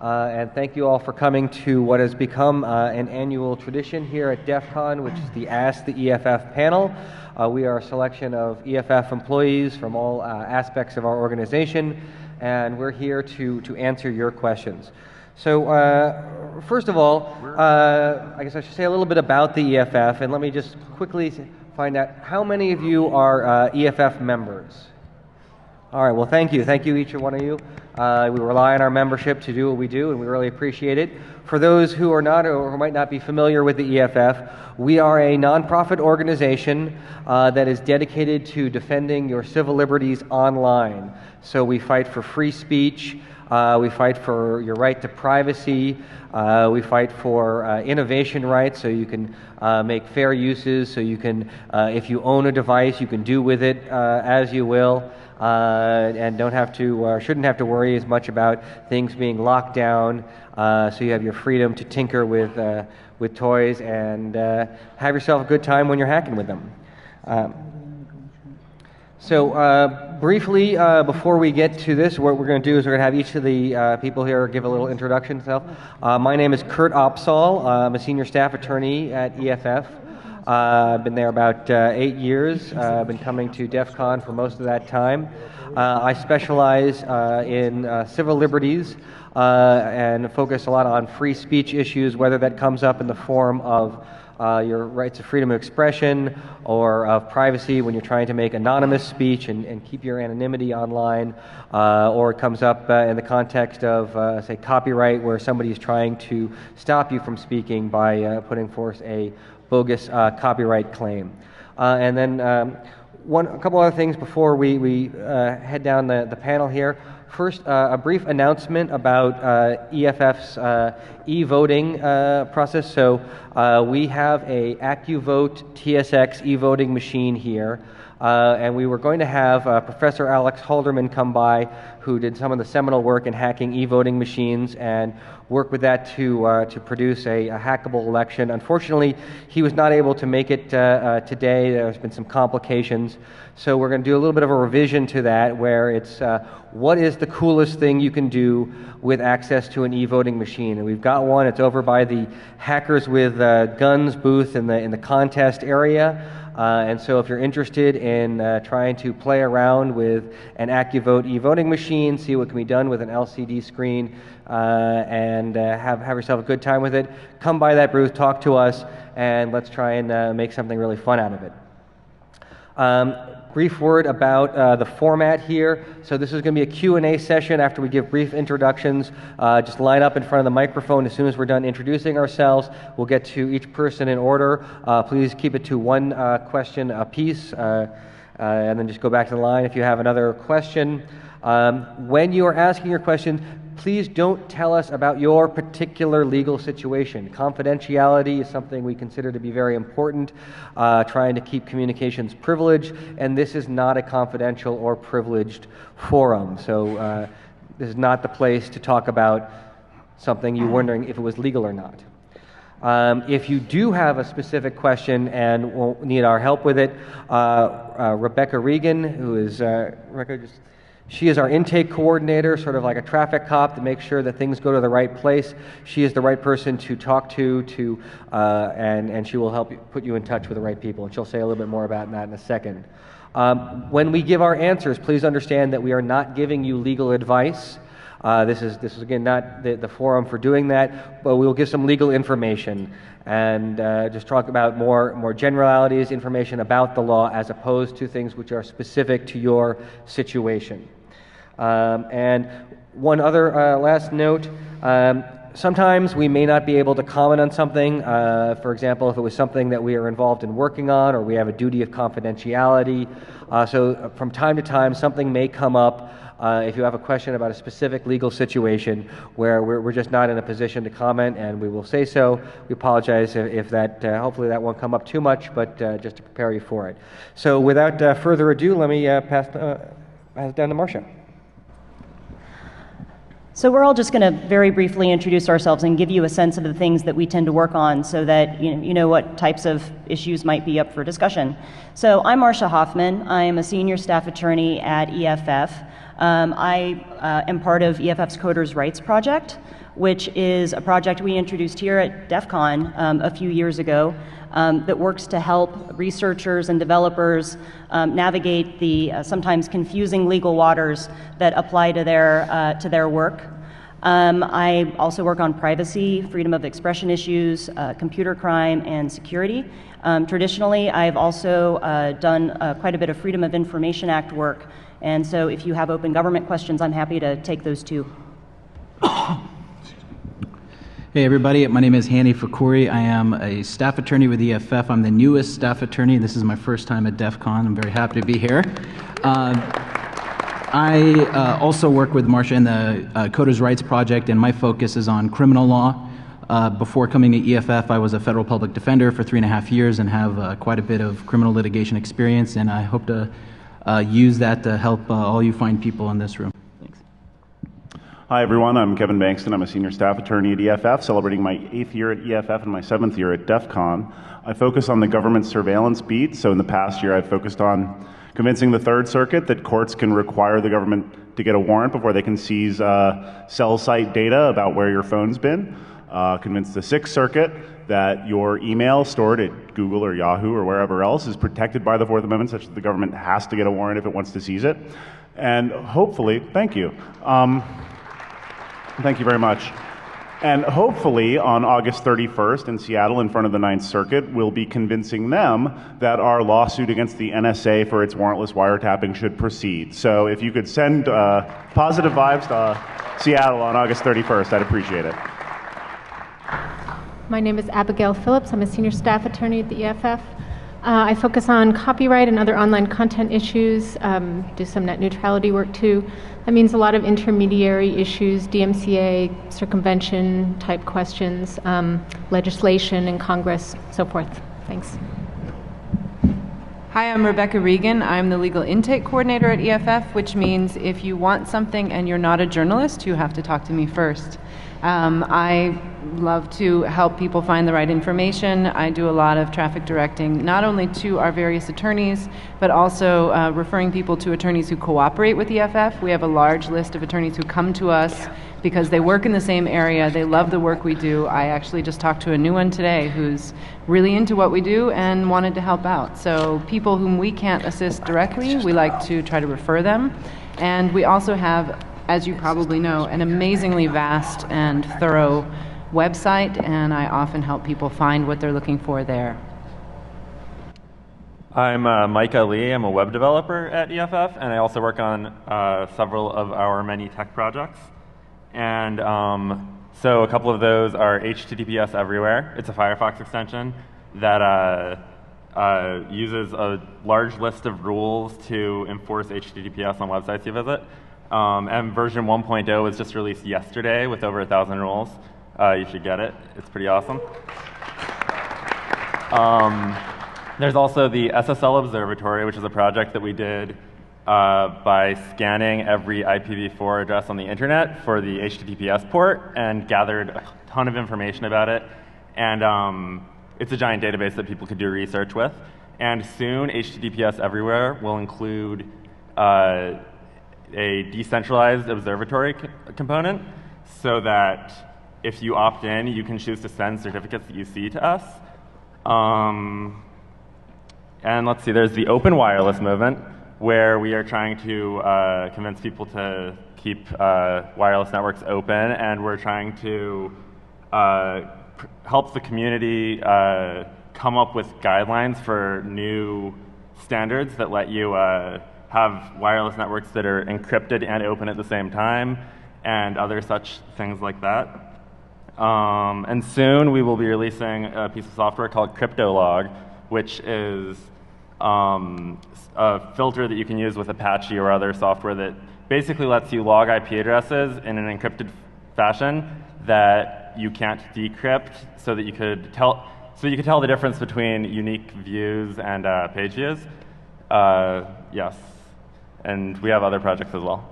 and thank you all for coming to what has become an annual tradition here at DEFCON, which is the Ask the EFF panel. We are a selection of EFF employees from all aspects of our organization, and we're here to answer your questions. So first of all, I guess I should say a little bit about the EFF, and let me just quickly find out how many of you are EFF members. All right, well, thank you. Thank you, each and one of you. We rely on our membership to do what we do, and we really appreciate it. For those who are not or who might not be familiar with the EFF, we are a nonprofit organization that is dedicated to defending your civil liberties online. So we fight for free speech, we fight for your right to privacy, we fight for innovation rights, so you can make fair uses, so you can, if you own a device, you can do with it as you will. And don't have to, shouldn't have to worry as much about things being locked down. So you have your freedom to tinker with toys and have yourself a good time when you're hacking with them. So briefly, before we get to this, what we're going to do is we're going to have each of the people here give a little introduction to themselves. My name is Kurt Opsahl. I'm a senior staff attorney at EFF. I've been there about 8 years. I've been coming to DEFCON for most of that time. I specialize in civil liberties and focus a lot on free speech issues, whether that comes up in the form of your rights of freedom of expression or of privacy when you're trying to make anonymous speech and keep your anonymity online, or it comes up in the context of, say, copyright, where somebody is trying to stop you from speaking by putting forth a bogus copyright claim. And then a couple other things before we head down the panel here. First, a brief announcement about EFF's e-voting process. So we have a AccuVote TSX e-voting machine here, and we were going to have Professor Alex Halderman come by, who did some of the seminal work in hacking e-voting machines and work with that to produce a hackable election. Unfortunately, he was not able to make it today. There's been some complications. So we're going to do a little bit of a revision to that, where it's what is the coolest thing you can do with access to an e-voting machine. And we've got one. It's over by the Hackers with Guns booth in the contest area. And so if you're interested in trying to play around with an AccuVote e-voting machine, see what can be done with an LCD screen, and have yourself a good time with it, come by that booth, talk to us, and let's try and make something really fun out of it. Brief word about the format here. So this is going to be a Q&A session after we give brief introductions. Just line up in front of the microphone as soon as we're done introducing ourselves. We'll get to each person in order. Please keep it to one question apiece, and then just go back to the line if you have another question. When you are asking your question, please don't tell us about your particular legal situation. Confidentiality is something we consider to be very important, trying to keep communications privileged, and this is not a confidential or privileged forum. So this is not the place to talk about something you're wondering if it was legal or not. If you do have a specific question and will need our help with it, Rebecca Regan, who is, she is our intake coordinator, sort of like a traffic cop to make sure that things go to the right place. She is the right person to talk to and she will help you, put you in touch with the right people. And she'll say a little bit more about that in a second. When we give our answers, please understand that we are not giving you legal advice. This is again not the forum for doing that, but we'll give some legal information and just talk about more generalities, information about the law, as opposed to things which are specific to your situation. And one other last note, sometimes we may not be able to comment on something. For example, if it was something that we are involved in working on, or we have a duty of confidentiality. So from time to time, something may come up. If you have a question about a specific legal situation where we're just not in a position to comment, and we will say so. We apologize if that, hopefully that won't come up too much, but just to prepare you for it. So without further ado, let me pass it down to Marcia. So we're all just going to very briefly introduce ourselves and give you a sense of the things that we tend to work on so that you know what types of issues might be up for discussion. So I'm Marcia Hoffman. I am a senior staff attorney at EFF. I am part of EFF's Coders' Rights Project, which is a project we introduced here at DEFCON a few years ago that works to help researchers and developers navigate the sometimes confusing legal waters that apply to their work. I also work on privacy, freedom of expression issues, computer crime, and security. Traditionally, I've also done quite a bit of Freedom of Information Act work, and so if you have open government questions, I'm happy to take those too. Hey everybody, my name is Hani Fakhouri. I am a staff attorney with EFF. I'm the newest staff attorney. This is my first time at DEFCON. I'm very happy to be here. I also work with Marcia in the Coders' Rights Project, and my focus is on criminal law. Before coming to EFF, I was a federal public defender for 3.5 years and have quite a bit of criminal litigation experience, and I hope to use that to help all you fine people in this room. Thanks. Hi everyone, I'm Kevin Bankston. I'm a senior staff attorney at EFF, celebrating my 8th year at EFF and my 7th year at DEFCON. I focus on the government surveillance beat, so in the past year I've focused on convincing the Third Circuit that courts can require the government to get a warrant before they can seize cell site data about where your phone's been. Convince the Sixth Circuit that your email stored at Google or Yahoo or wherever else is protected by the Fourth Amendment, such that the government has to get a warrant if it wants to seize it. And hopefully, thank you. Thank you very much. And hopefully on August 31st in Seattle in front of the Ninth Circuit, we'll be convincing them that our lawsuit against the NSA for its warrantless wiretapping should proceed. So if you could send positive vibes to Seattle on August 31st, I'd appreciate it. My name is Abigail Phillips. I'm a senior staff attorney at the EFF. I focus on copyright and other online content issues, do some net neutrality work too. That means a lot of intermediary issues, DMCA, circumvention type questions, legislation in Congress, so forth. Thanks. Hi, I'm Rebecca Regan. I'm the legal intake coordinator at EFF, which means if you want something and you're not a journalist, you have to talk to me first. I love to help people find the right information. I do a lot of traffic directing, not only to our various attorneys, but also referring people to attorneys who cooperate with EFF. We have a large list of attorneys who come to us because they work in the same area, they love the work we do. I actually just talked to a new one today who's really into what we do and wanted to help out. So people whom we can't assist directly, we like to try to refer them. And we also have, as you probably know, an amazingly vast and thorough website, and I often help people find what they're looking for there. I'm Micah Lee. I'm a web developer at EFF, and I also work on several of our many tech projects. And so a couple of those are HTTPS Everywhere. It's a Firefox extension that uses a large list of rules to enforce HTTPS on websites you visit. And version 1.0 was just released yesterday with over 1,000 rules. You should get it. It's pretty awesome. There's also the SSL Observatory, which is a project that we did by scanning every IPv4 address on the internet for the HTTPS port and gathered a ton of information about it. And it's a giant database that people could do research with. And soon, HTTPS Everywhere will include a decentralized observatory component so that if you opt in, you can choose to send certificates that you see to us. And let's see, there's the open wireless movement, where we are trying to convince people to keep wireless networks open, and we're trying to help the community come up with guidelines for new standards that let you have wireless networks that are encrypted and open at the same time, and other such things like that. And soon we will be releasing a piece of software called CryptoLog, which is a filter that you can use with Apache or other software that basically lets you log IP addresses in an encrypted fashion that you can't decrypt, so that you could tell the difference between unique views and page views. Yes, and we have other projects as well.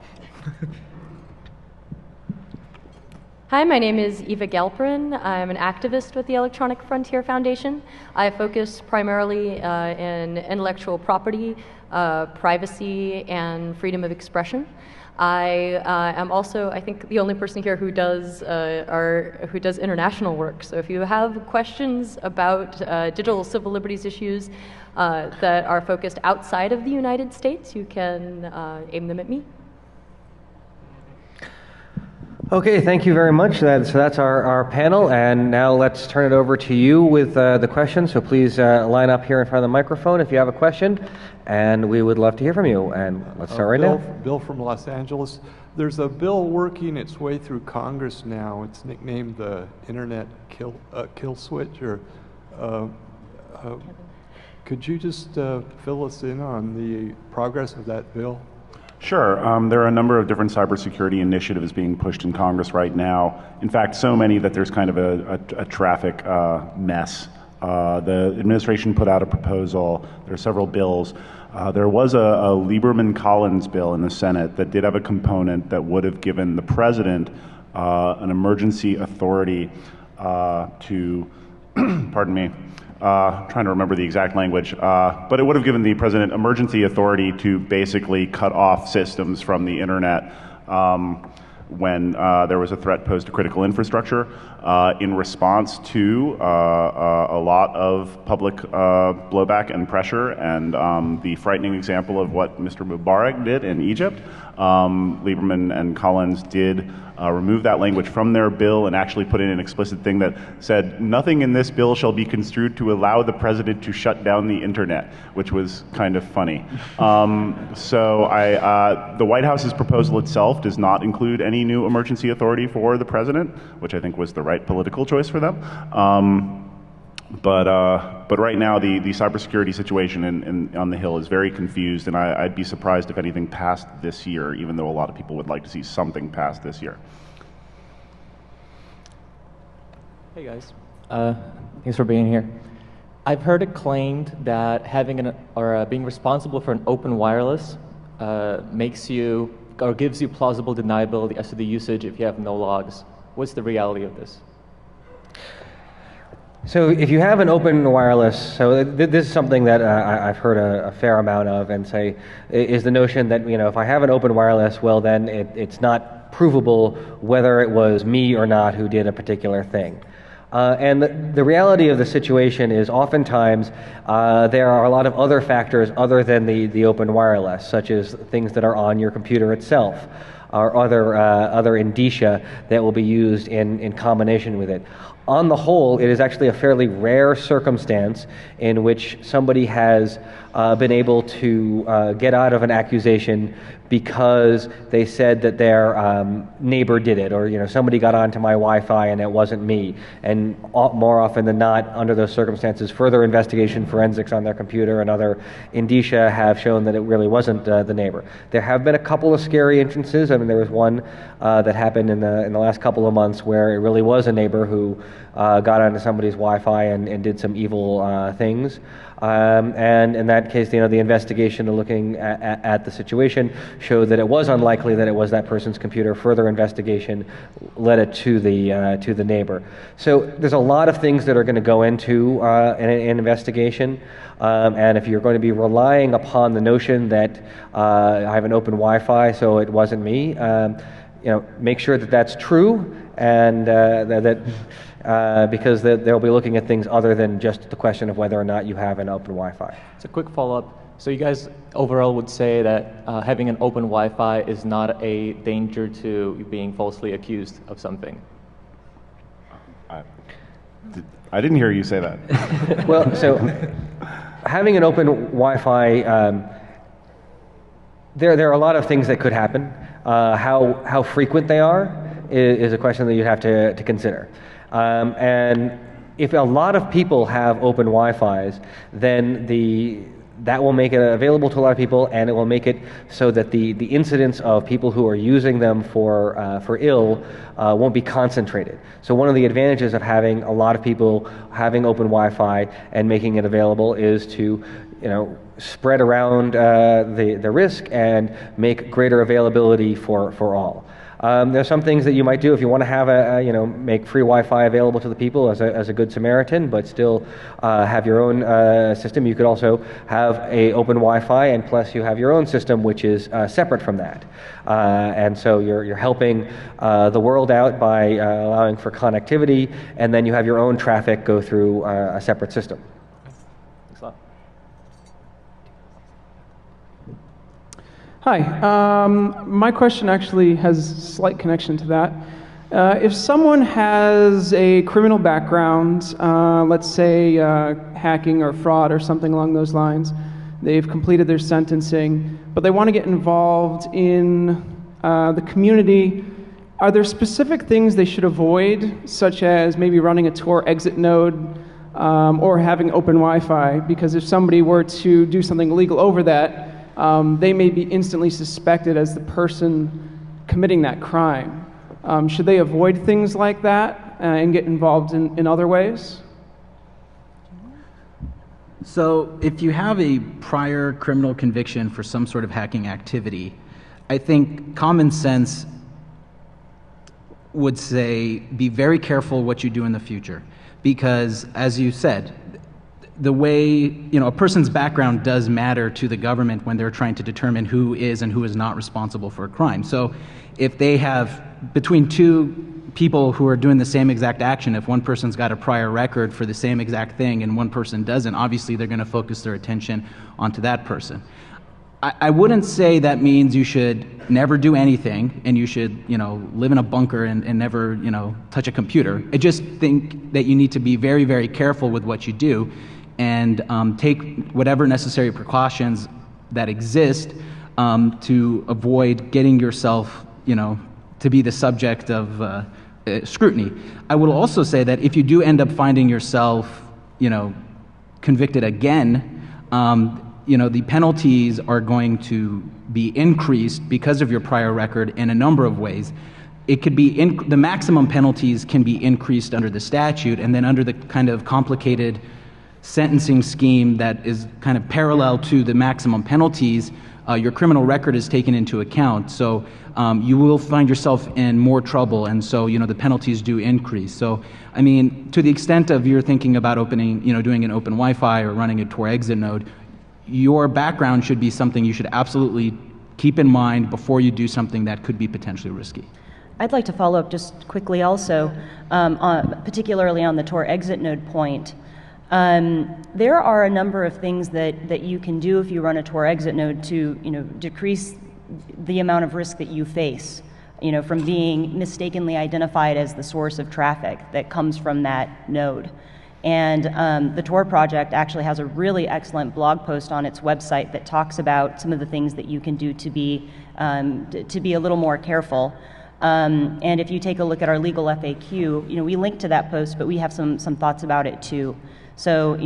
Hi, my name is Eva Galperin. I'm an activist with the Electronic Frontier Foundation. I focus primarily in intellectual property, privacy, and freedom of expression. I am also, I think, the only person here who does international work. So if you have questions about digital civil liberties issues that are focused outside of the United States, you can aim them at me. Okay, thank you very much. So that's our panel, and now let's turn it over to you with the questions. So please line up here in front of the microphone if you have a question, and we would love to hear from you. And let's start right now. Bill from Los Angeles. There's a bill working its way through Congress now. It's nicknamed the Internet Kill Switch. Or could you just fill us in on the progress of that bill? Sure. There are a number of different cybersecurity initiatives being pushed in Congress right now. In fact, so many that there's kind of a traffic mess. The administration put out a proposal. There are several bills. There was a Lieberman-Collins bill in the Senate that did have a component that would have given the president an emergency authority to, pardon me, trying to remember the exact language, but it would have given the president emergency authority to basically cut off systems from the internet when there was a threat posed to critical infrastructure in response to a lot of public blowback and pressure, and the frightening example of what Mr. Mubarak did in Egypt. Lieberman and Collins did remove that language from their bill and actually put in an explicit thing that said nothing in this bill shall be construed to allow the president to shut down the internet, which was kind of funny. The White House's proposal itself does not include any new emergency authority for the president, which I think was the right political choice for them. But right now, the cybersecurity situation on the Hill is very confused, and I'd be surprised if anything passed this year, even though a lot of people would like to see something passed this year. Hey guys, thanks for being here. I've heard it claimed that having being responsible for an open wireless makes you or gives you plausible deniability as to the usage if you have no logs. What's the reality of this? So if you have an open wireless, so this is something that I've heard a fair amount of, and say is the notion that, you know, if I have an open wireless, well then it's not provable whether it was me or not who did a particular thing. And the reality of the situation is oftentimes there are a lot of other factors other than the open wireless, such as things that are on your computer itself, or other indicia that will be used in combination with it. On the whole, it is actually a fairly rare circumstance in which somebody has been able to get out of an accusation because they said that their neighbor did it, or, you know, somebody got onto my Wi-Fi and it wasn't me. And more often than not, under those circumstances, further investigation, forensics on their computer and other indicia have shown that it really wasn't the neighbor. There have been a couple of scary instances. I mean, there was one that happened in the last couple of months where it really was a neighbor who got onto somebody's Wi-Fi and did some evil things. And in that case, you know, the investigation looking at the situation showed that it was unlikely that it was that person's computer. Further investigation led it to the neighbor. So there's a lot of things that are going to go into an investigation. And if you're going to be relying upon the notion that I have an open Wi-Fi, so it wasn't me, you know, make sure that that's true, and because they'll be looking at things other than just the question of whether or not you have an open Wi-Fi. It's a quick follow-up. So you guys overall would say that having an open Wi-Fi is not a danger to being falsely accused of something? I didn't hear you say that. Well, so having an open Wi-Fi, there are a lot of things that could happen. How frequent they are is a question that you have to consider. And if a lot of people have open Wi-Fis, then that will make it available to a lot of people, and it will make it so that the incidence of people who are using them for ill won't be concentrated. So one of the advantages of having a lot of people having open Wi-Fi and making it available is to, you know, spread around the risk and make greater availability for all. There's some things that you might do if you want to have make free Wi-Fi available to the people as a good Samaritan, but still have your own system. You could also have a open Wi-Fi, and plus you have your own system, which is separate from that. And so you're helping the world out by allowing for connectivity, and then you have your own traffic go through a separate system. Thanks a lot. Hi. My question actually has a slight connection to that. If someone has a criminal background, let's say hacking or fraud or something along those lines, they've completed their sentencing, but they want to get involved in the community, are there specific things they should avoid, such as maybe running a Tor exit node or having open Wi-Fi? Because if somebody were to do something illegal over that, they may be instantly suspected as the person committing that crime. Should they avoid things like that and get involved in other ways? So if you have a prior criminal conviction for some sort of hacking activity, I think common sense would say be very careful what you do in the future. Because as you said, the way, a person's background does matter to the government when they're trying to determine who is and who is not responsible for a crime. So if they have, between two people who are doing the same exact action, if one person's got a prior record for the same exact thing and one person doesn't, obviously they're going to focus their attention onto that person. I wouldn't say that means you should never do anything and you should, live in a bunker and never, touch a computer. I just think that you need to be very, very careful with what you do and take whatever necessary precautions that exist to avoid getting yourself, to be the subject of scrutiny. I will also say that if you do end up finding yourself, convicted again, the penalties are going to be increased because of your prior record in a number of ways. It could be, the maximum penalties can be increased under the statute, and then under the kind of complicated sentencing scheme that is kind of parallel to the maximum penalties, your criminal record is taken into account. So you will find yourself in more trouble, and so the penalties do increase. So I mean, to the extent of you're thinking about opening, doing an open Wi-Fi or running a Tor exit node, your background should be something you should absolutely keep in mind before you do something that could be potentially risky. I'd like to follow up just quickly also, particularly on the Tor exit node point. There are a number of things that you can do if you run a Tor exit node to decrease the amount of risk that you face, from being mistakenly identified as the source of traffic that comes from that node. And the Tor project actually has a really excellent blog post on its website that talks about some of the things that you can do to be a little more careful. And if you take a look at our legal FAQ, we link to that post, but we have some thoughts about it too. So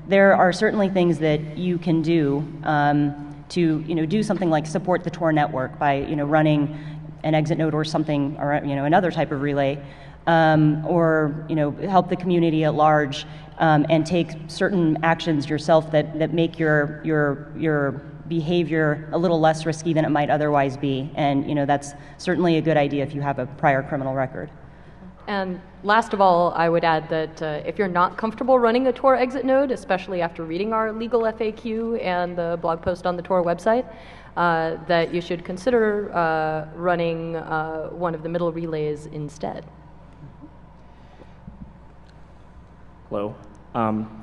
there are certainly things that you can do to do something like support the Tor network by running an exit node or something, or another type of relay. Or help the community at large and take certain actions yourself that make your behavior a little less risky than it might otherwise be. And that's certainly a good idea if you have a prior criminal record. And last of all, I would add that if you're not comfortable running a Tor exit node, especially after reading our legal FAQ and the blog post on the Tor website, that you should consider running one of the middle relays instead. Hello.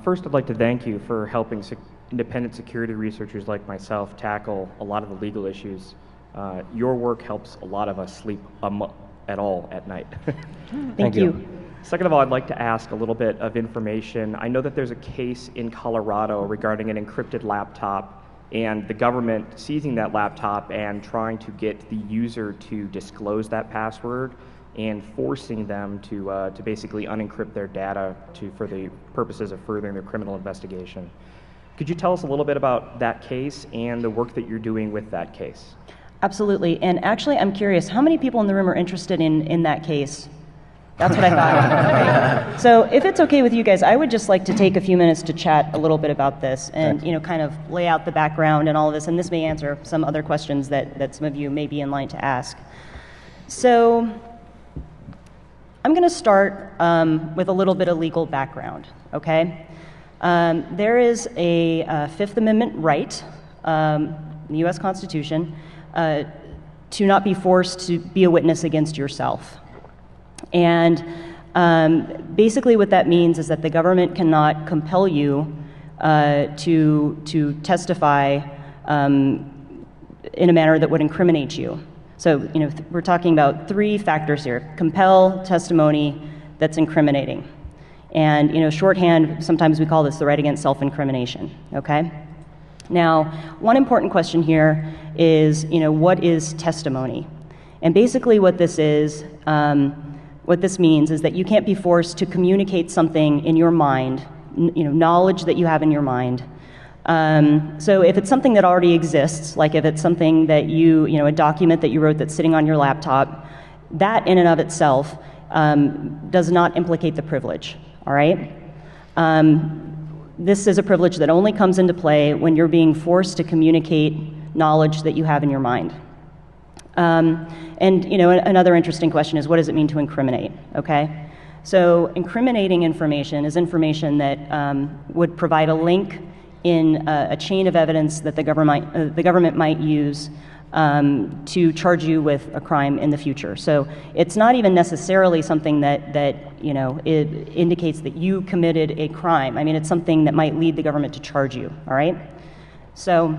First, I'd like to thank you for helping independent security researchers like myself tackle a lot of the legal issues. Your work helps a lot of us sleep at all at night. Thank you. Second of all, I'd like to ask a little bit of information. I know that there's a case in Colorado regarding an encrypted laptop and the government seizing that laptop and trying to get the user to disclose that password and forcing them to basically unencrypt their data for the purposes of furthering their criminal investigation. Could you tell us a little bit about that case and the work that you're doing with that case? Absolutely. And actually, I'm curious, how many people in the room are interested in that case? That's what I thought. So if it's okay with you guys, I would just like to take a few minutes to chat a little bit about this and kind of lay out the background and all of this, and this may answer some other questions that some of you may be in line to ask. So I'm going to start with a little bit of legal background, okay? There is a Fifth Amendment right in the U.S. Constitution to not be forced to be a witness against yourself. And basically what that means is that the government cannot compel you to testify in a manner that would incriminate you. So, we're talking about three factors here: compel testimony that's incriminating. And, shorthand, sometimes we call this the right against self-incrimination, okay? Now, one important question here is, what is testimony? And basically what this is, what this means is that you can't be forced to communicate something in your mind, knowledge that you have in your mind. So if it's something that already exists, like if it's something that a document that you wrote that's sitting on your laptop, that in and of itself does not implicate the privilege, all right? This is a privilege that only comes into play when you're being forced to communicate knowledge that you have in your mind. Another interesting question is, what does it mean to incriminate, okay? So incriminating information is information that would provide a link in a chain of evidence that the government might use to charge you with a crime in the future. So it's not even necessarily something that it indicates that you committed a crime. I mean, it's something that might lead the government to charge you, all right? So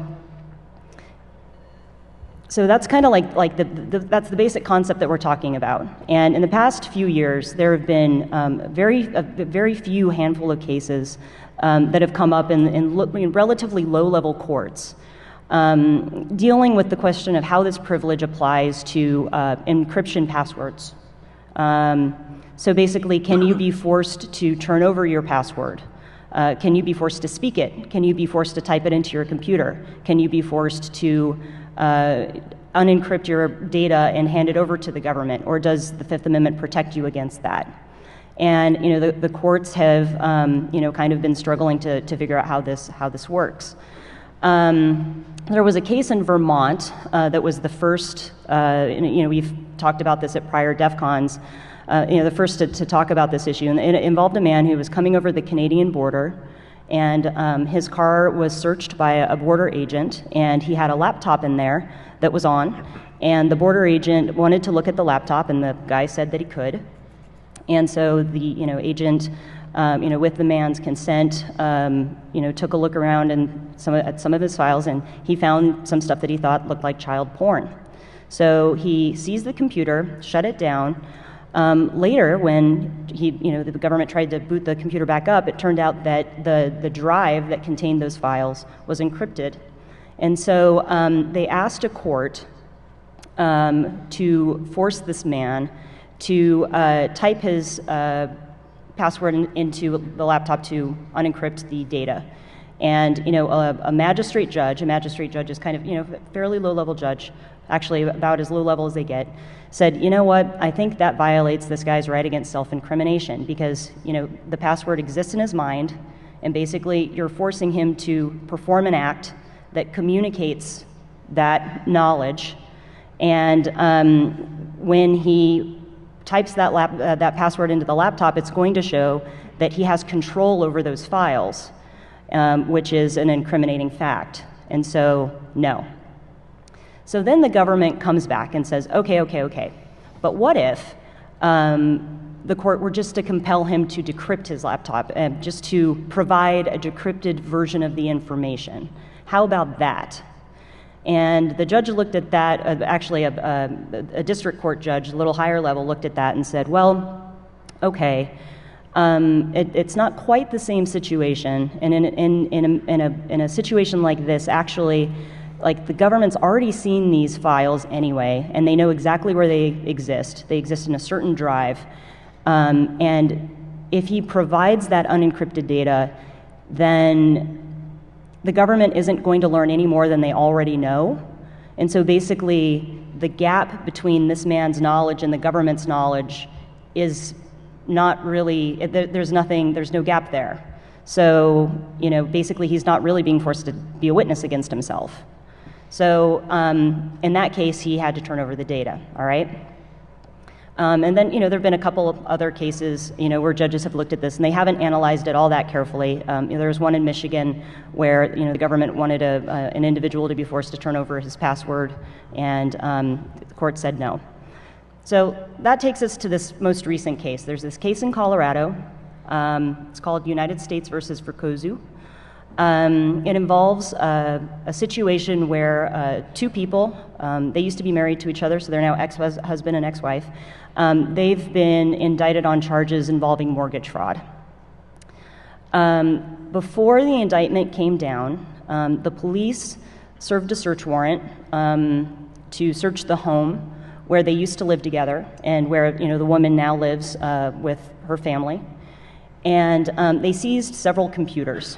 that's kind of like that's the basic concept that we're talking about. And in the past few years, there have been a very few handful of cases that have come up in relatively low-level courts, dealing with the question of how this privilege applies to encryption passwords. So basically, can you be forced to turn over your password? Can you be forced to speak it? Can you be forced to type it into your computer? Can you be forced to unencrypt your data and hand it over to the government? Or does the Fifth Amendment protect you against that? And the courts have kind of been struggling to figure out how this works. There was a case in Vermont that was the first. We've talked about this at prior DEFCONs. The first to talk about this issue, and it involved a man who was coming over the Canadian border, and his car was searched by a border agent, and he had a laptop in there that was on, and the border agent wanted to look at the laptop, and the guy said that he could. And so the agent, with the man's consent, took a look around at some of his files, and he found some stuff that he thought looked like child porn. So he seized the computer, shut it down. Later, when the government tried to boot the computer back up, it turned out that the drive that contained those files was encrypted, and so they asked a court to force this man to type his password into the laptop to unencrypt the data. And a magistrate judge is kind of a fairly low-level judge, actually about as low level as they get, said, you know what, I think that violates this guy's right against self-incrimination because the password exists in his mind, and basically you're forcing him to perform an act that communicates that knowledge, and when he types that password into the laptop, it's going to show that he has control over those files, which is an incriminating fact. And so, no. So then the government comes back and says, okay, but what if the court were just to compel him to decrypt his laptop, just to provide a decrypted version of the information? How about that? And the judge looked at that, actually a district court judge, a little higher level, looked at that and said, well, okay, it's not quite the same situation, and in a situation like this, actually, like the government's already seen these files anyway, and they know exactly where they exist. They exist in a certain drive, and if he provides that unencrypted data, then the government isn't going to learn any more than they already know. And so basically, the gap between this man's knowledge and the government's knowledge is not really, there's no gap there. So, basically he's not really being forced to be a witness against himself. So in that case, he had to turn over the data, all right? And then, there have been a couple of other cases, where judges have looked at this and they haven't analyzed it all that carefully. There was one in Michigan where, the government wanted an individual to be forced to turn over his password, and the court said no. So that takes us to this most recent case. There's this case in Colorado. It's called United States versus Fricozu. It involves a situation where two people, they used to be married to each other, so they're now ex-husband and ex-wife. They've been indicted on charges involving mortgage fraud. Before the indictment came down, the police served a search warrant to search the home where they used to live together and where the woman now lives with her family. And they seized several computers,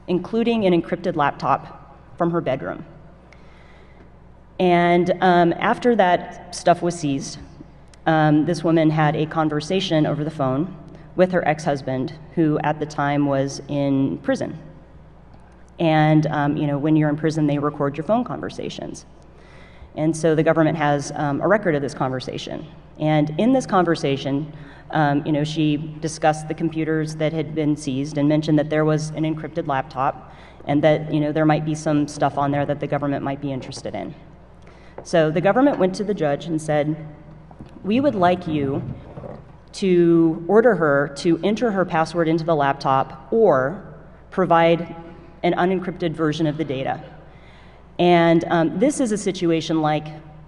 including an encrypted laptop from her bedroom. And after that stuff was seized, this woman had a conversation over the phone with her ex-husband, who at the time was in prison. And when you're in prison, they record your phone conversations. And so the government has a record of this conversation. And in this conversation, she discussed the computers that had been seized and mentioned that there was an encrypted laptop and that, there might be some stuff on there that the government might be interested in. So the government went to the judge and said, we would like you to order her to enter her password into the laptop or provide an unencrypted version of the data. And this is a situation like,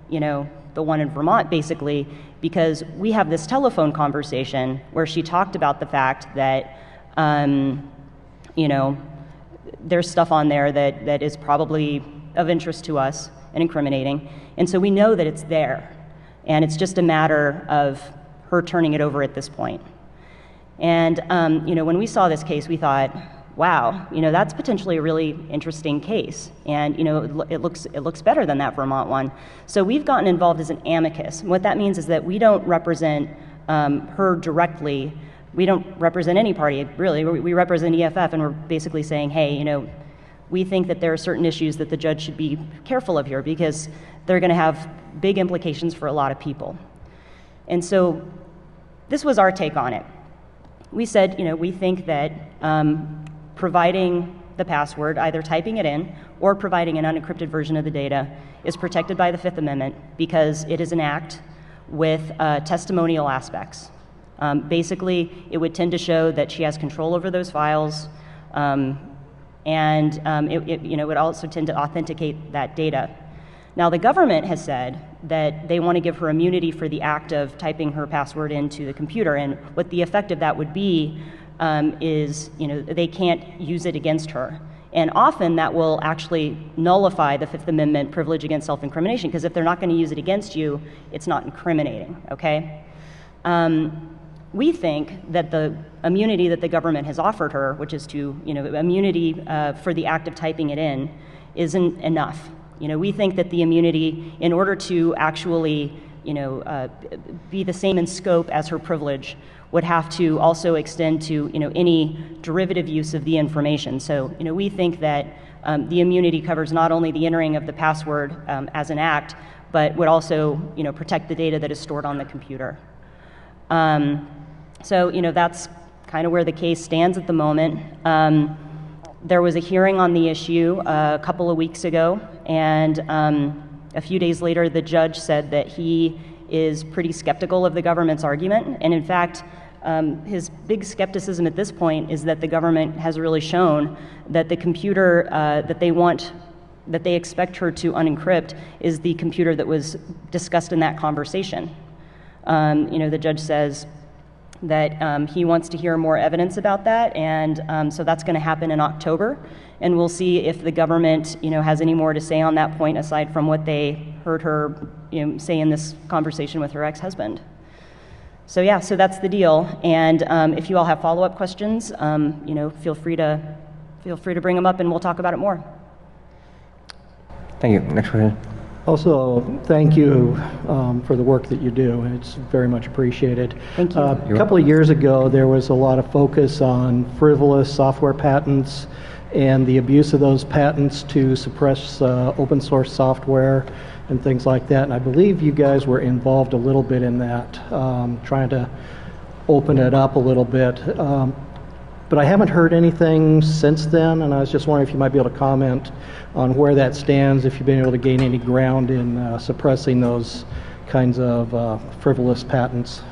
the one in Vermont, basically, because we have this telephone conversation where she talked about the fact that, there's stuff on there that is probably of interest to us and incriminating. And so we know that it's there. And it's just a matter of her turning it over at this point. And, when we saw this case, we thought, wow, that's potentially a really interesting case. And, it looks better than that Vermont one. So we've gotten involved as an amicus. And what that means is that we don't represent her directly. We don't represent any party, really. We represent EFF, and we're basically saying, hey, we think that there are certain issues that the judge should be careful of here because they're going to have big implications for a lot of people. And so this was our take on it. We said, we think that providing the password, either typing it in or providing an unencrypted version of the data, is protected by the Fifth Amendment because it is an act with testimonial aspects. Basically, it would tend to show that she has control over those files, and it would also tend to authenticate that data. Now, the government has said that they want to give her immunity for the act of typing her password into the computer, and what the effect of that would be is, they can't use it against her. And often that will actually nullify the Fifth Amendment privilege against self-incrimination, because if they're not going to use it against you, it's not incriminating, okay? We think that the immunity that the government has offered her, which is to, immunity for the act of typing it in, isn't enough. We think that the immunity, in order to actually, be the same in scope as her privilege, would have to also extend to, any derivative use of the information. So, we think that the immunity covers not only the entering of the password as an act, but would also, protect the data that is stored on the computer. So, that's kind of where the case stands at the moment. There was a hearing on the issue a couple of weeks ago, and a few days later, the judge said that he is pretty skeptical of the government's argument. And in fact, his big skepticism at this point is that the government has really shown that the computer that they expect her to unencrypt is the computer that was discussed in that conversation. The judge says that he wants to hear more evidence about that, and so that's going to happen in October, and we'll see if the government, has any more to say on that point aside from what they heard her, say in this conversation with her ex-husband. So yeah, so that's the deal, and if you all have follow-up questions, feel free to bring them up, and we'll talk about it more. Thank you. Next question. Also, thank you for the work that you do. It's very much appreciated. Thank you. A couple of years ago, there was a lot of focus on frivolous software patents and the abuse of those patents to suppress open source software and things like that. And I believe you guys were involved a little bit in that, trying to open it up a little bit. But I haven't heard anything since then, and I was just wondering if you might be able to comment on where that stands, if you've been able to gain any ground in suppressing those kinds of frivolous patents.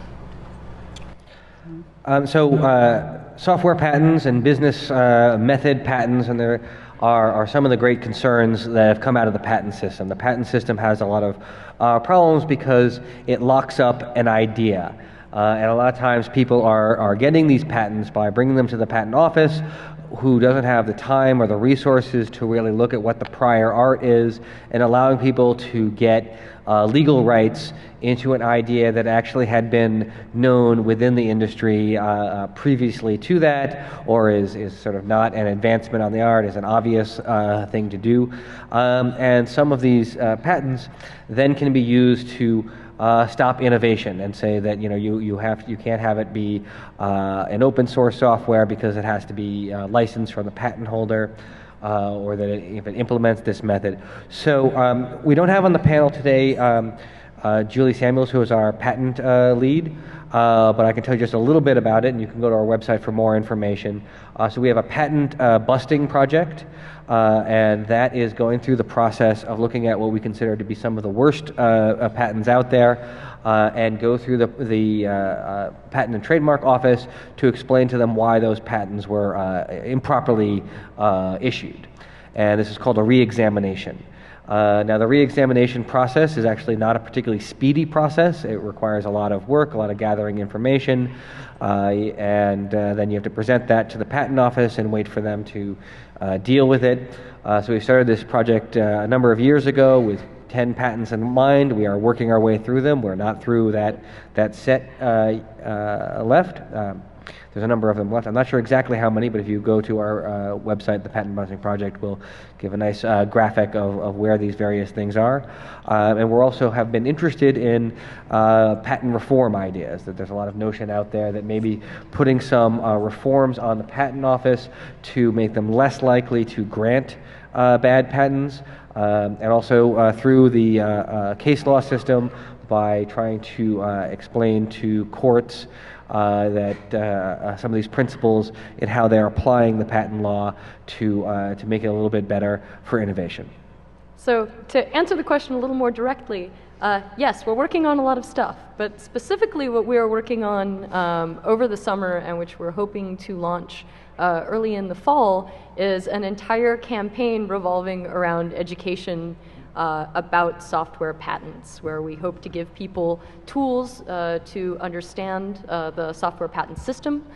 Software patents and business method patents, and there are some of the great concerns that have come out of the patent system. The patent system has a lot of problems because it locks up an idea. And a lot of times people are getting these patents by bringing them to the patent office, who doesn't have the time or the resources to really look at what the prior art is, and allowing people to get legal rights into an idea that actually had been known within the industry previously to that, or is sort of not an advancement on the art, is an obvious thing to do. And some of these patents then can be used to stop innovation and say that you can't have it be an open source software because it has to be licensed from the patent holder, or that if it implements this method. So we don't have on the panel today Julie Samuels, who is our patent lead, but I can tell you just a little bit about it, and you can go to our website for more information. So we have a patent busting project, and that is going through the process of looking at what we consider to be some of the worst patents out there, and go through the Patent and Trademark Office to explain to them why those patents were improperly issued. And this is called a re-examination. Now, the re-examination process is actually not a particularly speedy process. It requires a lot of work, a lot of gathering information, and then you have to present that to the patent office and wait for them to deal with it. So we started this project a number of years ago with 10 patents in mind. We are working our way through them. We're not through that set left. There's a number of them left. I'm not sure exactly how many, but if you go to our website, the Patent Busting Project will give a nice graphic of where these various things are. And we also have been interested in patent reform ideas, that there's a lot of notion out there that maybe putting some reforms on the patent office to make them less likely to grant bad patents, and also through the case law system by trying to explain to courts that some of these principles and how they're applying the patent law to make it a little bit better for innovation. So to answer the question a little more directly, yes, we're working on a lot of stuff, but specifically what we are working on over the summer, and which we're hoping to launch early in the fall, is an entire campaign revolving around education about software patents, where we hope to give people tools to understand the software patent system,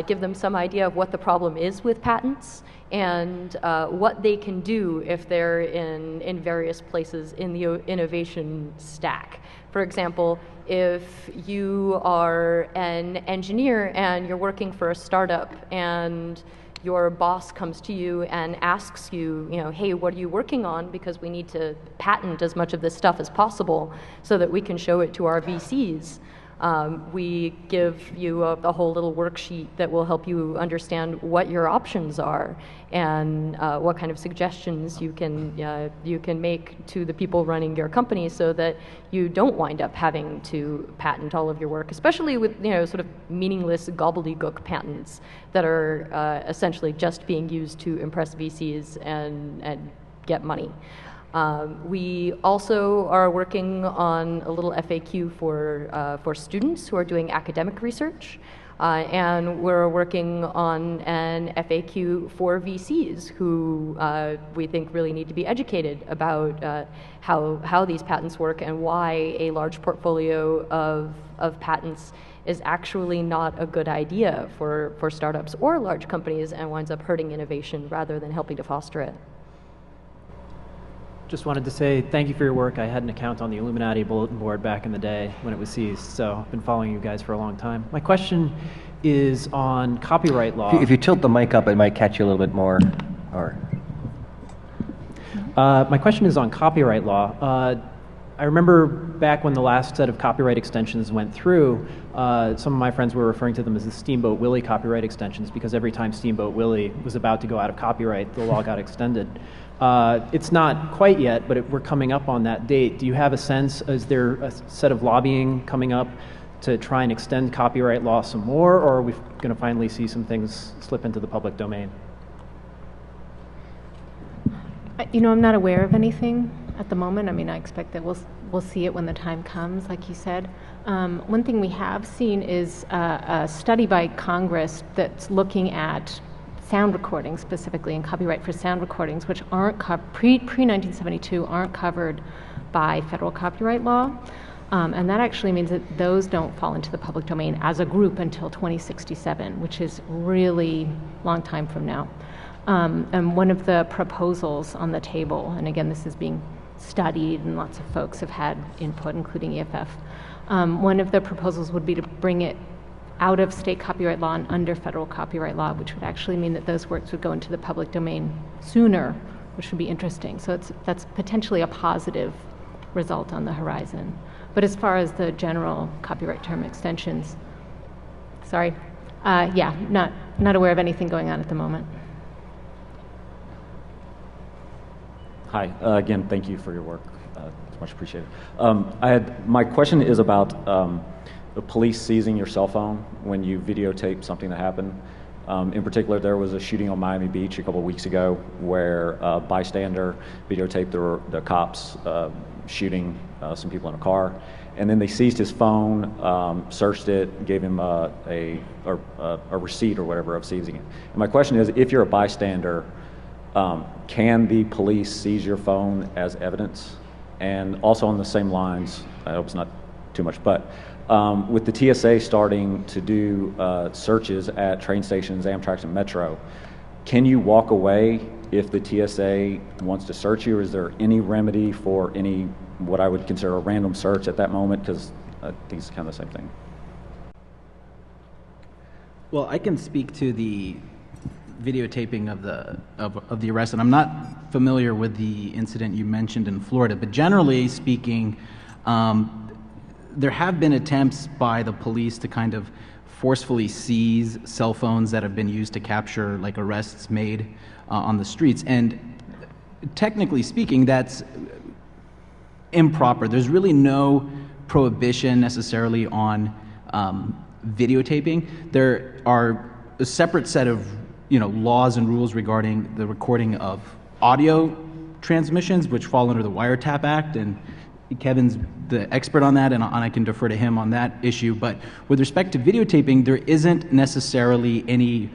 give them some idea of what the problem is with patents, and what they can do if they're in various places in the innovation stack. For example, if you are an engineer and you're working for a startup and your boss comes to you and asks you, hey, what are you working on? Because we need to patent as much of this stuff as possible so that we can show it to our VCs. We give you a whole little worksheet that will help you understand what your options are and what kind of suggestions you can make to the people running your company so that you don't wind up having to patent all of your work, especially with sort of meaningless gobbledygook patents that are essentially just being used to impress VCs and get money. We also are working on a little FAQ for students who are doing academic research, and we're working on an FAQ for VCs who we think really need to be educated about how these patents work and why a large portfolio of patents is actually not a good idea for startups or large companies and winds up hurting innovation rather than helping to foster it. Just wanted to say thank you for your work. I had an account on the Illuminati bulletin board back in the day when it was seized, so I've been following you guys for a long time. My question is on copyright law. If you tilt the mic up, it might catch you a little bit more. My question is on copyright law. I remember back when the last set of copyright extensions went through, some of my friends were referring to them as the Steamboat Willie copyright extensions because every time Steamboat Willie was about to go out of copyright, the law got extended. It's not quite yet, but we're coming up on that date. Do you have a sense, is there a set of lobbying coming up to try and extend copyright law some more, or are we going to finally see some things slip into the public domain? You know, I'm not aware of anything at the moment. I mean, I expect that we'll see it when the time comes, like you said. One thing we have seen is a study by Congress that's looking at sound recordings specifically, and copyright for sound recordings, which aren't pre-1972 aren't covered by federal copyright law. And that actually means that those don't fall into the public domain as a group until 2067, which is really long time from now. And one of the proposals on the table, and again, this is being studied and lots of folks have had input, including EFF, one of the proposals would be to bring it out of state copyright law and under federal copyright law, which would actually mean that those works would go into the public domain sooner, which would be interesting. So that's potentially a positive result on the horizon. But as far as the general copyright term extensions, sorry, yeah, not aware of anything going on at the moment. Hi, again, thank you for your work. It's much appreciated. My question is about the police seizing your cell phone when you videotape something that happened. In particular, there was a shooting on Miami Beach a couple of weeks ago where a bystander videotaped the cops shooting some people in a car, and then they seized his phone, searched it, gave him a receipt or whatever of seizing it. And my question is, if you're a bystander, can the police seize your phone as evidence? And also on the same lines, I hope it's not too much, but with the TSA starting to do searches at train stations, Amtrak, and Metro, can you walk away if the TSA wants to search you? Or is there any remedy for any, what I would consider a random search at that moment? Because I think it's kind of the same thing. Well, I can speak to the videotaping of the arrest, and I'm not familiar with the incident you mentioned in Florida, but generally speaking, there have been attempts by the police to kind of forcefully seize cell phones that have been used to capture like arrests made on the streets, and technically speaking, that's improper. There's really no prohibition necessarily on videotaping. There are a separate set of laws and rules regarding the recording of audio transmissions, which fall under the Wiretap Act, and Kevin's the expert on that, and I can defer to him on that issue. But with respect to videotaping, there isn't necessarily any,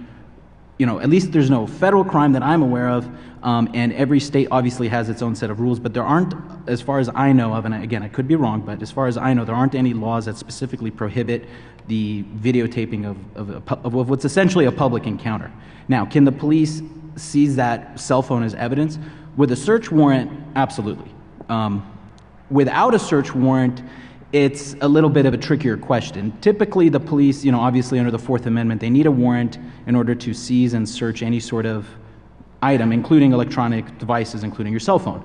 at least there's no federal crime that I'm aware of, and every state obviously has its own set of rules, but there aren't, as far as I know of, and again, I could be wrong, but as far as I know, there aren't any laws that specifically prohibit the videotaping of what's essentially a public encounter. Now, can the police seize that cell phone as evidence? With a search warrant, absolutely. Without a search warrant, it's a little bit of a trickier question. Typically, the police, obviously under the Fourth Amendment, they need a warrant in order to seize and search any sort of item, including electronic devices, including your cell phone.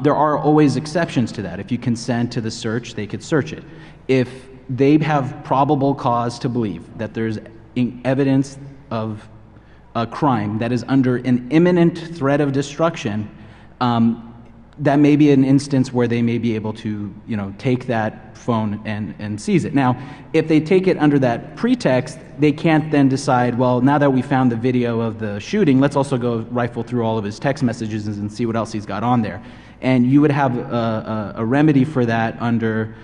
There are always exceptions to that. If you consent to the search, they could search it. If they have probable cause to believe that there's evidence of a crime that is under an imminent threat of destruction, that may be an instance where they may be able to, take that phone and seize it. Now, if they take it under that pretext, they can't then decide, well, now that we found the video of the shooting, let's also go rifle through all of his text messages and see what else he's got on there. And you would have a remedy for that under,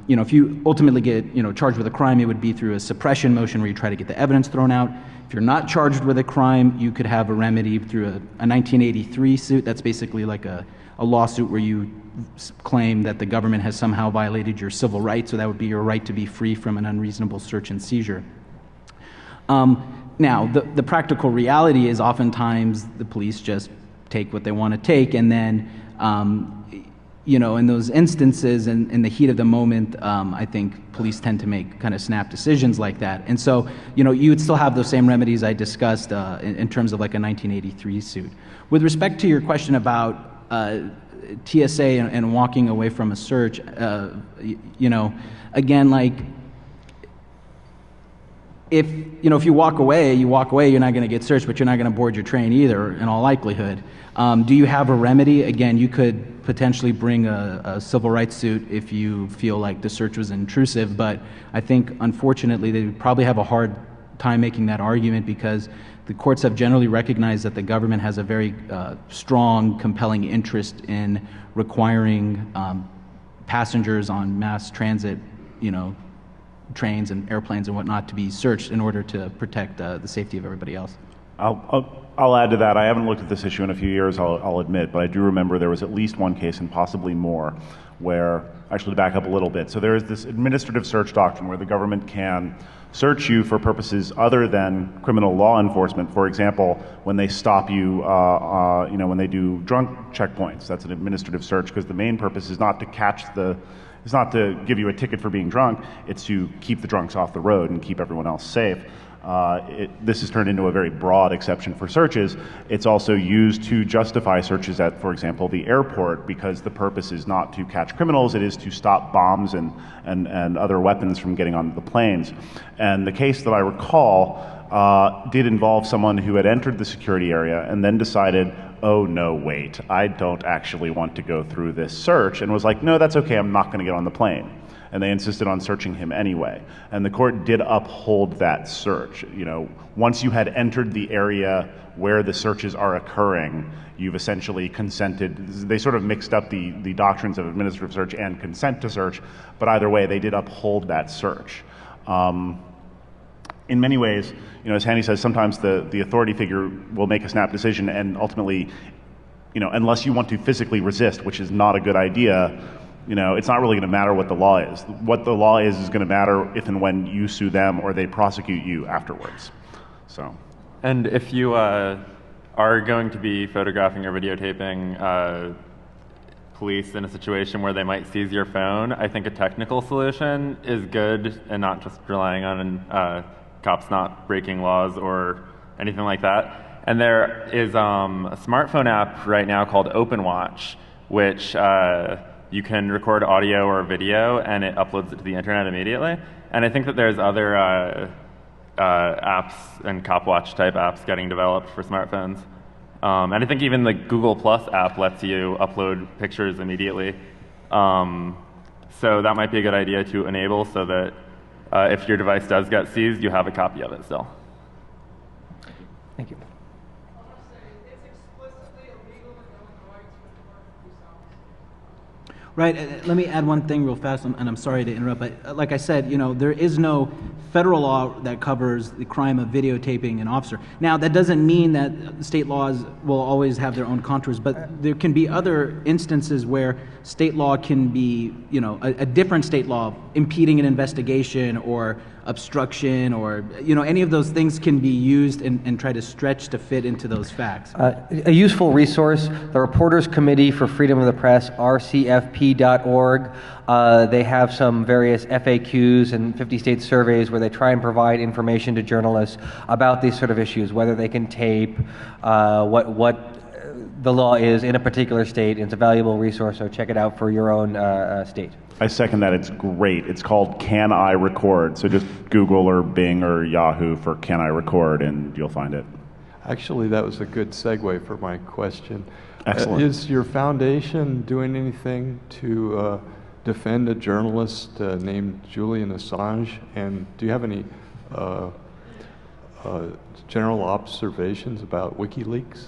if you ultimately get, charged with a crime, it would be through a suppression motion where you try to get the evidence thrown out. If you're not charged with a crime, you could have a remedy through a 1983 suit. That's basically like a lawsuit where you claim that the government has somehow violated your civil rights, so that would be your right to be free from an unreasonable search and seizure. Now, the practical reality is oftentimes the police just take what they want to take, and then, in those instances, in the heat of the moment, I think police tend to make kind of snap decisions like that. And so, you would still have those same remedies I discussed in terms of like a 1983 suit. With respect to your question about TSA and walking away from a search, you know, again, like, if you walk away, you're not going to get searched, but you're not going to board your train either, in all likelihood. Do you have a remedy? Again, you could potentially bring a civil rights suit if you feel like the search was intrusive, but I think, unfortunately, they would probably have a hard time making that argument because the courts have generally recognized that the government has a very strong, compelling interest in requiring passengers on mass transit, trains and airplanes and whatnot to be searched in order to protect the safety of everybody else. I'll add to that. I haven't looked at this issue in a few years, I'll admit, but I do remember there was at least one case, and possibly more, where, actually to back up a little bit, so there is this administrative search doctrine where the government can search you for purposes other than criminal law enforcement. For example, when they stop you, when they do drunk checkpoints, that's an administrative search because the main purpose is not to it's not to give you a ticket for being drunk, it's to keep the drunks off the road and keep everyone else safe. This has turned into a very broad exception for searches. It's also used to justify searches at, for example, the airport, because the purpose is not to catch criminals, it is to stop bombs and other weapons from getting on the planes. And the case that I recall did involve someone who had entered the security area and then decided, oh no, wait, I don't actually want to go through this search, and was like, no, that's okay, I'm not going to get on the plane. And they insisted on searching him anyway. And the court did uphold that search. Once you had entered the area where the searches are occurring, you've essentially consented. They sort of mixed up the doctrines of administrative search and consent to search, but either way, they did uphold that search. In many ways, as Hanny says, sometimes the authority figure will make a snap decision, and ultimately, unless you want to physically resist, which is not a good idea, it's not really going to matter what the law is. What the law is going to matter if and when you sue them or they prosecute you afterwards. So. And if you are going to be photographing or videotaping police in a situation where they might seize your phone, I think a technical solution is good, and not just relying on cops not breaking laws or anything like that. And there is a smartphone app right now called OpenWatch, which you can record audio or video and it uploads it to the internet immediately. And I think that there's other apps and CopWatch type apps getting developed for smartphones. And I think even the Google Plus app lets you upload pictures immediately. So that might be a good idea to enable so that if your device does get seized, you have a copy of it still. Thank you. Right. Let me add one thing real fast, and I'm sorry to interrupt, but like I said, there is no federal law that covers the crime of videotaping an officer. Now, that doesn't mean that state laws will always have their own contours, but there can be other instances where state law can be, a different state law impeding an investigation or obstruction or, any of those things can be used and try to stretch to fit into those facts. A useful resource, the Reporters Committee for Freedom of the Press, rcfp.org. They have some various FAQs and 50-state surveys where they try and provide information to journalists about these sort of issues, whether they can tape, what the law is in a particular state. It's a valuable resource, so check it out for your own state. I second that. It's great. It's called Can I Record? So just Google or Bing or Yahoo for Can I Record, and you'll find it. Actually, that was a good segue for my question. Excellent. Is your foundation doing anything to defend a journalist named Julian Assange? And do you have any general observations about WikiLeaks?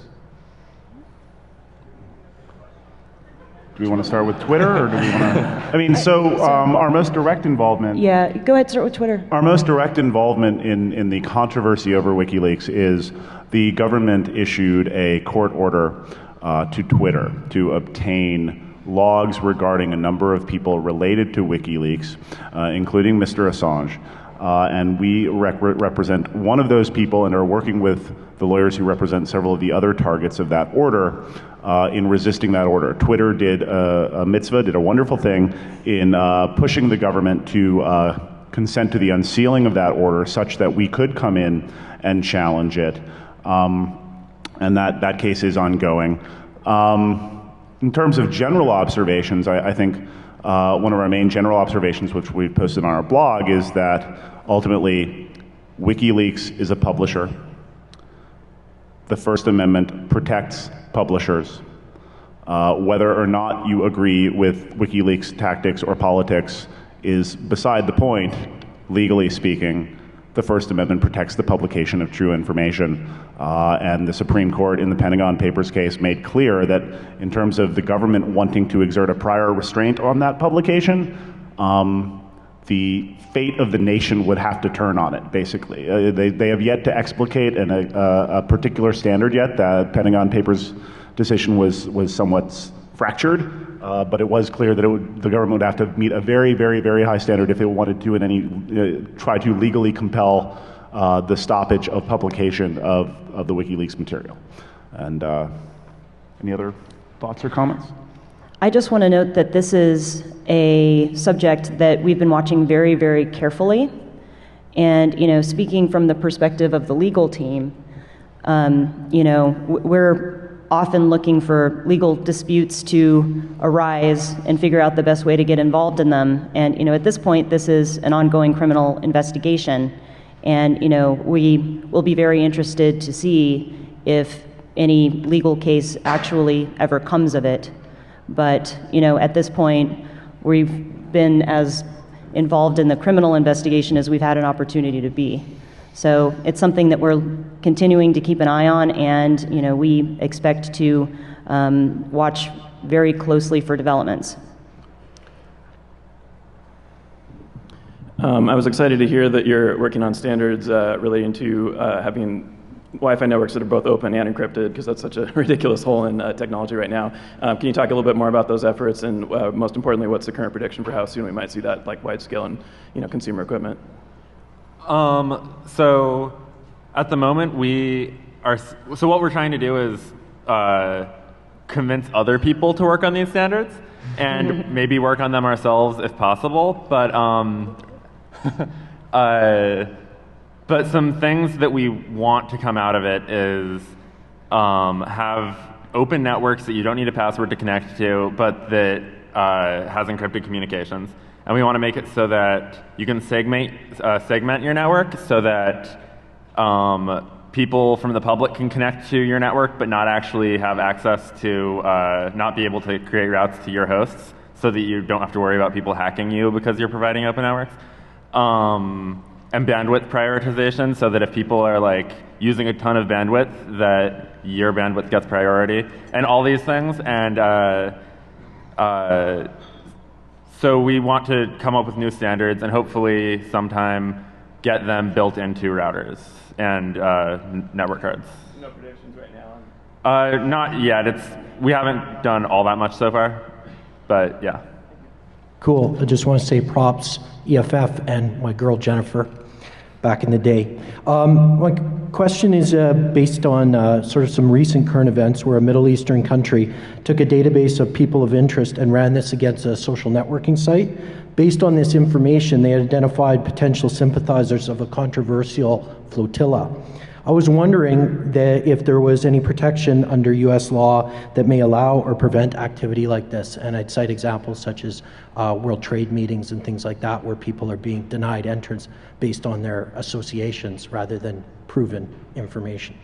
Do we want to start with Twitter, or do we want to? Our most direct involvement. Yeah, go ahead, start with Twitter. Our most direct involvement in the controversy over WikiLeaks is the government issued a court order to Twitter to obtain logs regarding a number of people related to WikiLeaks, including Mr. Assange. And we represent one of those people and are working with the lawyers who represent several of the other targets of that order in resisting that order. Twitter did a mitzvah, did a wonderful thing in pushing the government to consent to the unsealing of that order such that we could come in and challenge it. And that case is ongoing. In terms of general observations, I think one of our main general observations, which we've posted on our blog, is that ultimately WikiLeaks is a publisher. The First Amendment protects publishers. Whether or not you agree with WikiLeaks tactics or politics is beside the point, legally speaking. The First Amendment protects the publication of true information. And the Supreme Court in the Pentagon Papers case made clear that in terms of the government wanting to exert a prior restraint on that publication, the fate of the nation would have to turn on it, basically. They have yet to explicate a particular standard yet. The Pentagon Papers decision was somewhat fractured, but it was clear that the government would have to meet a very, very, very high standard if it wanted to try to legally compel the stoppage of publication of the WikiLeaks material. And any other thoughts or comments? I just want to note that this is a subject that we've been watching very, very carefully. And, speaking from the perspective of the legal team, we're often looking for legal disputes to arise and figure out the best way to get involved in them. And, at this point, this is an ongoing criminal investigation. And, we will be very interested to see if any legal case actually ever comes of it. But, at this point, we've been as involved in the criminal investigation as we've had an opportunity to be. So it's something that we're continuing to keep an eye on, and, we expect to watch very closely for developments. I was excited to hear that you're working on standards relating to having Wi-Fi networks that are both open and encrypted, because that's such a ridiculous hole in technology right now. Can you talk a little bit more about those efforts, and most importantly, what's the current prediction for how soon we might see that, like wide scale and consumer equipment? So at the moment so what we're trying to do is convince other people to work on these standards and maybe work on them ourselves if possible. But but some things that we want to come out of it is have open networks that you don't need a password to connect to, but that has encrypted communications. And we want to make it so that you can segment your network so that people from the public can connect to your network but not actually have access to, not be able to create routes to your hosts, so that you don't have to worry about people hacking you because you're providing open networks. And bandwidth prioritization, so that if people are using a ton of bandwidth, that your bandwidth gets priority, and all these things. And so we want to come up with new standards and hopefully sometime get them built into routers and network cards. No predictions right now? Not yet. We haven't done all that much so far, but yeah. Cool. I just want to say props, EFF and my girl Jennifer, back in the day. My question is based on sort of some recent current events where a Middle Eastern country took a database of people of interest and ran this against a social networking site. Based on this information, they identified potential sympathizers of a controversial flotilla. I was wondering if there was any protection under U.S. law that may allow or prevent activity like this, and I'd cite examples such as World Trade meetings and things like that, where people are being denied entrance based on their associations rather than proven information.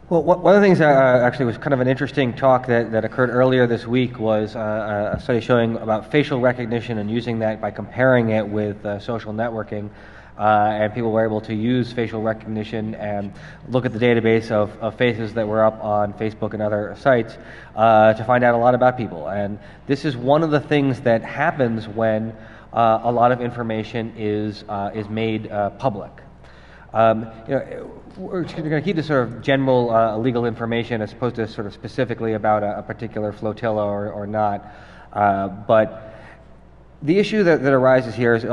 Well, one of the things that actually was kind of an interesting talk that occurred earlier this week was a study showing about facial recognition and using that by comparing it with social networking. And people were able to use facial recognition and look at the database of faces that were up on Facebook and other sites to find out a lot about people. And this is one of the things that happens when a lot of information is made public. We're going to keep this sort of general legal information as opposed to sort of specifically about a particular flotilla or not. But the issue that arises here is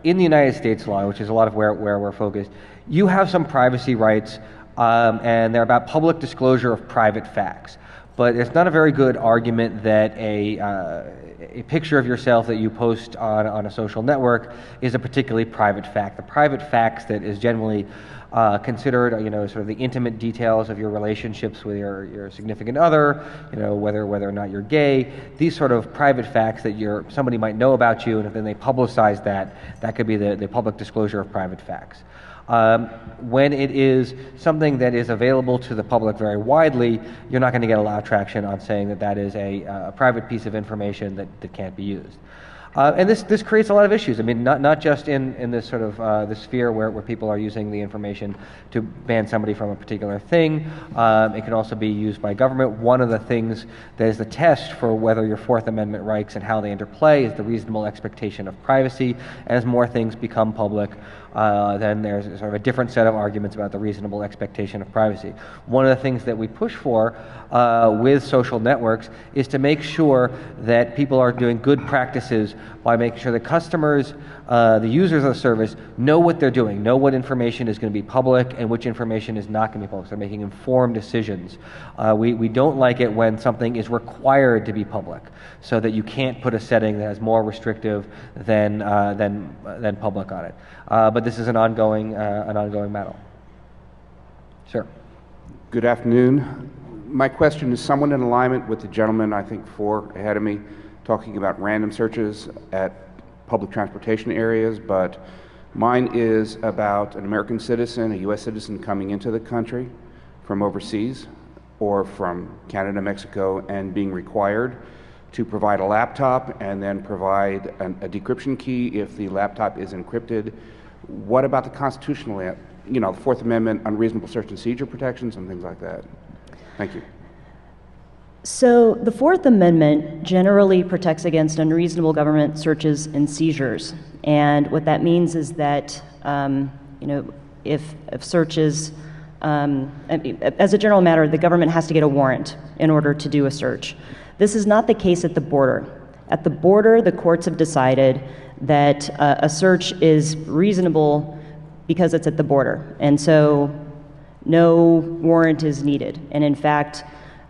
in the United States law, which is a lot of where we're focused, you have some privacy rights, and they're about public disclosure of private facts. But it's not a very good argument that a picture of yourself that you post on a social network is a particularly private fact. The private facts that is generally considered, sort of the intimate details of your relationships with your significant other, whether or not you're gay, these sort of private facts that somebody might know about you, and if then they publicize that could be the public disclosure of private facts. When it is something that is available to the public very widely, you're not going to get a lot of traction on saying that is a private piece of information that can't be used. And this creates a lot of issues. I mean, not just in this sort of this sphere where people are using the information to ban somebody from a particular thing. It can also be used by government. One of the things that is the test for whether your Fourth Amendment rights and how they interplay is the reasonable expectation of privacy. And as more things become public, then there's sort of a different set of arguments about the reasonable expectation of privacy. One of the things that we push for with social networks is to make sure that people are doing good practices by making sure that customers, the users of the service, know what they're doing, know what information is going to be public and which information is not going to be public. So they're making informed decisions. We don't like it when something is required to be public, so that you can't put a setting that is more restrictive than public on it. But this is an ongoing battle. Sir. Good afternoon. My question is somewhat in alignment with the gentleman, I think, ahead of me, talking about random searches at public transportation areas, but mine is about an American citizen, a U.S. citizen coming into the country from overseas or from Canada, Mexico, and being required to provide a laptop and then provide a decryption key if the laptop is encrypted. What about the constitutional, Fourth Amendment, unreasonable search and seizure protections and things like that? Thank you. So the Fourth Amendment generally protects against unreasonable government searches and seizures. And what that means is that, if searches, as a general matter, the government has to get a warrant in order to do a search. This is not the case at the border. At the border, the courts have decided that a search is reasonable because it's at the border. And so no warrant is needed. And in fact,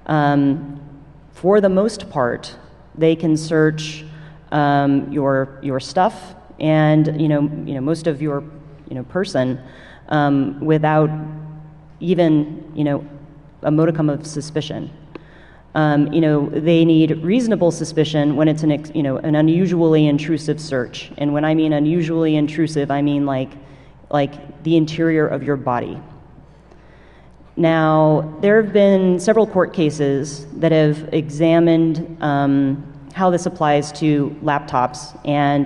for the most part, they can search your stuff and most of your person without even a modicum of suspicion. They need reasonable suspicion when it's an unusually intrusive search. And when I mean unusually intrusive, I mean like the interior of your body. Now, there have been several court cases that have examined how this applies to laptops, and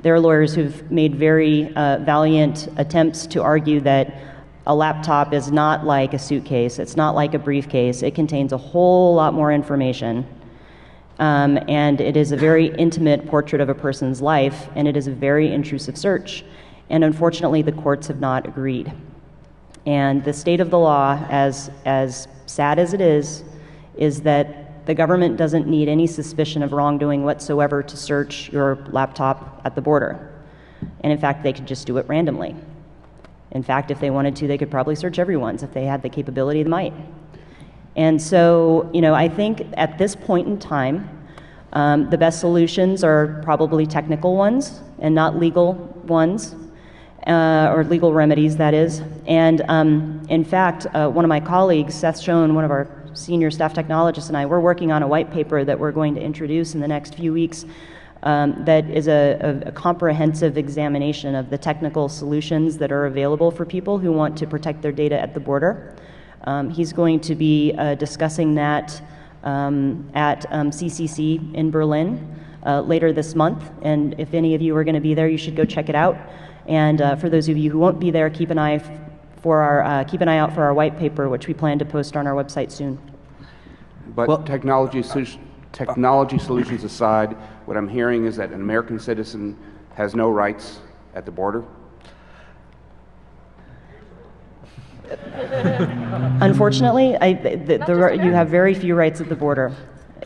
there are lawyers who've made very valiant attempts to argue that a laptop is not like a suitcase, it's not like a briefcase, it contains a whole lot more information, and it is a very intimate portrait of a person's life, and it is a very intrusive search. And unfortunately, the courts have not agreed. And the state of the law, as sad as it is that the government doesn't need any suspicion of wrongdoing whatsoever to search your laptop at the border. And in fact, they could just do it randomly. In fact, if they wanted to, they could probably search everyone's. If they had the capability, they might. And so, I think at this point in time, the best solutions are probably technical ones and not legal ones. Or legal remedies, that is. And in fact, one of my colleagues, Seth Schoen, one of our senior staff technologists, and I, we're working on a white paper that we're going to introduce in the next few weeks that is a comprehensive examination of the technical solutions that are available for people who want to protect their data at the border. He's going to be discussing that at CCC in Berlin later this month, and if any of you are going to be there, you should go check it out. And for those of you who won't be there, keep an eye out for our white paper, which we plan to post on our website soon. But technology solutions aside, what I'm hearing is that an American citizen has no rights at the border. Unfortunately, you have very few rights at the border,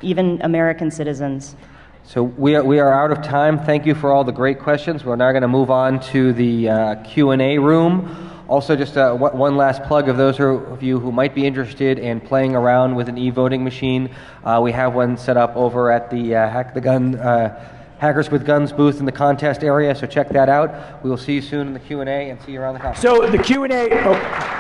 even American citizens. So we are out of time. Thank you for all the great questions. We're now going to move on to the Q&A room. Also, just one last plug of those of you who might be interested in playing around with an e-voting machine. We have one set up over at the Hackers with Guns booth in the contest area, so check that out. We will see you soon in the Q&A and see you around the conference. So the Q&A.